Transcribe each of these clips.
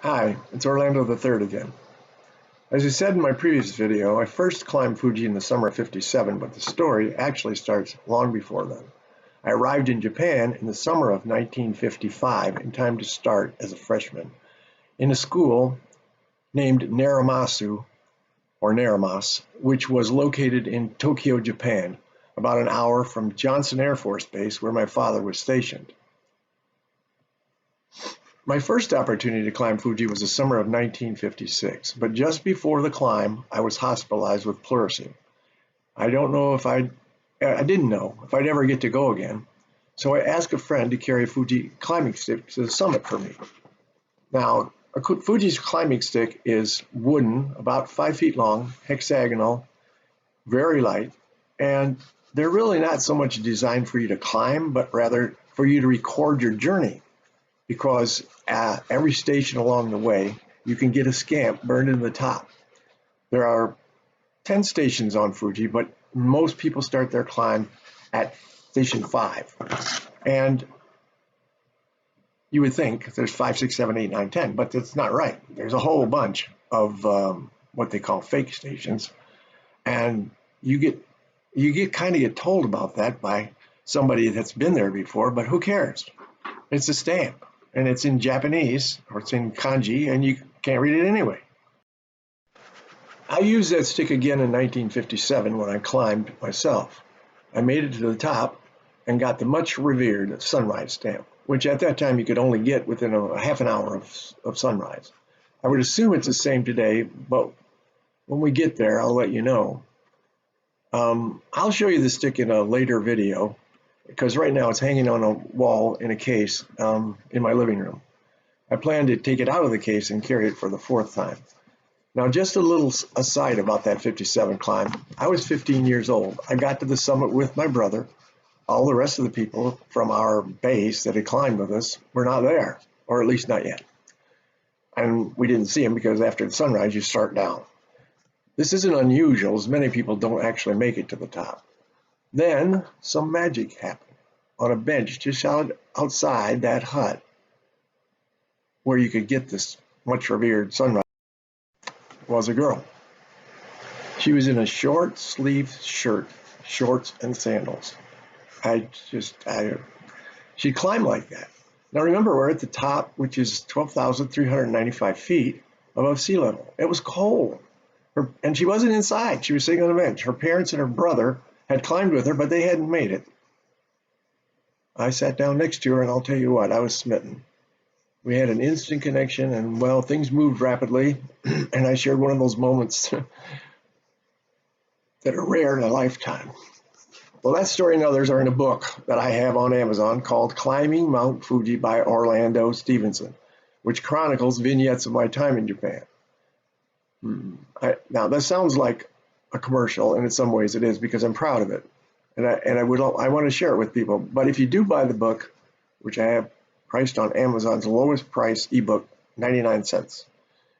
Hi, it's Orlando the Third again. As I said in my previous video, I first climbed Fuji in the summer of '57, but the story actually starts long before then. I arrived in Japan in the summer of 1955 in time to start as a freshman in a school named Naramasu, or Naramas, which was located in Tokyo, Japan, about an hour from Johnson Air Force Base where my father was stationed. My first opportunity to climb Fuji was the summer of 1956, but just before the climb, I was hospitalized with pleurisy. I didn't know if I'd ever get to go again, so I asked a friend to carry a Fuji climbing stick to the summit for me. Now, Fuji's climbing stick is wooden, about 5 feet long, hexagonal, very light, and they're really not so much designed for you to climb, but rather for you to record your journey. Because at every station along the way, you can get a scamp burned into the top. There are 10 stations on Fuji, but most people start their climb at station 5. And you would think there's 5, 6, 7, 8, 9, 10, but that's not right. There's a whole bunch of what they call fake stations. And you get told about that by somebody that's been there before, but who cares? It's a stamp. And it's in Japanese, or it's in kanji, and you can't read it anyway. I used that stick again in 1957 when I climbed myself. I made it to the top and got the much revered sunrise stamp, which at that time you could only get within a half an hour of sunrise. I would assume it's the same today, but when we get there, I'll let you know. I'll show you the stick in a later video, because right now it's hanging on a wall in a case in my living room. I plan to take it out of the case and carry it for the 4th time. Now, just a little aside about that 57 climb. I was 15 years old. I got to the summit with my brother. All the rest of the people from our base that had climbed with us were not there, or at least not yet. And we didn't see them because after the sunrise, you start down. This isn't unusual, as many people don't actually make it to the top. Then some magic happened on a bench just outside that hut where you could get this much revered sunrise. Was a girl. She was in a short sleeved shirt, shorts, and sandals. She climbed like that. Now remember, we're at the top, which is 12,395 feet above sea level. It was cold. And she wasn't inside. She was sitting on a bench. Her parents and her brother had climbed with her, but they hadn't made it. I sat down next to her, and I'll tell you what, I was smitten. We had an instant connection, and well, things moved rapidly, and I shared one of those moments that are rare in a lifetime. Well, that story and others are in a book that I have on Amazon called Climbing Mount Fuji by Orlando Stevenson, which chronicles vignettes of my time in Japan. Now, that sounds like a commercial, and in some ways it is, because I'm proud of it, and I want to share it with people. But if you do buy the book, which I have priced on Amazon's lowest price ebook, 99 cents.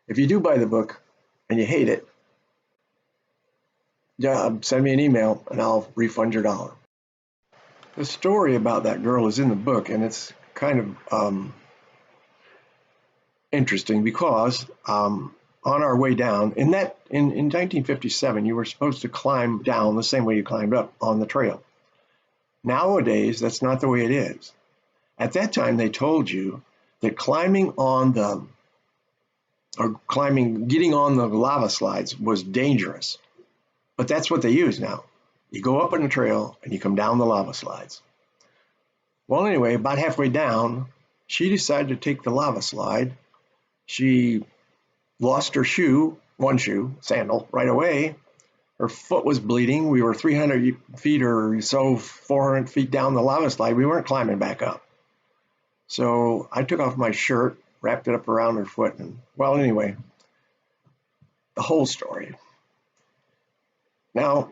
If you do buy the book and you hate it, send me an email and I'll refund your dollar. The story about that girl is in the book, and it's kind of interesting because on our way down, in 1957, you were supposed to climb down the same way you climbed up on the trail. Nowadays, that's not the way it is. At that time, they told you that getting on the lava slides was dangerous. But that's what they use now. You go up on the trail and you come down the lava slides. Well, anyway, about halfway down, she decided to take the lava slide. She lost her sandal, right away. Her foot was bleeding. We were 300 feet or so, 400 feet down the lava slide. We weren't climbing back up. So I took off my shirt, wrapped it up around her foot, and, well, anyway, the whole story. Now,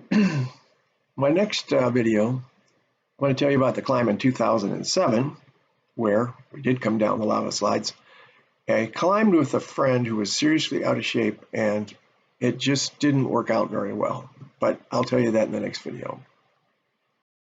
my next video, I'm going to tell you about the climb in 2007, where we did come down the lava slides. I climbed with a friend who was seriously out of shape, and it just didn't work out very well. But I'll tell you that in the next video.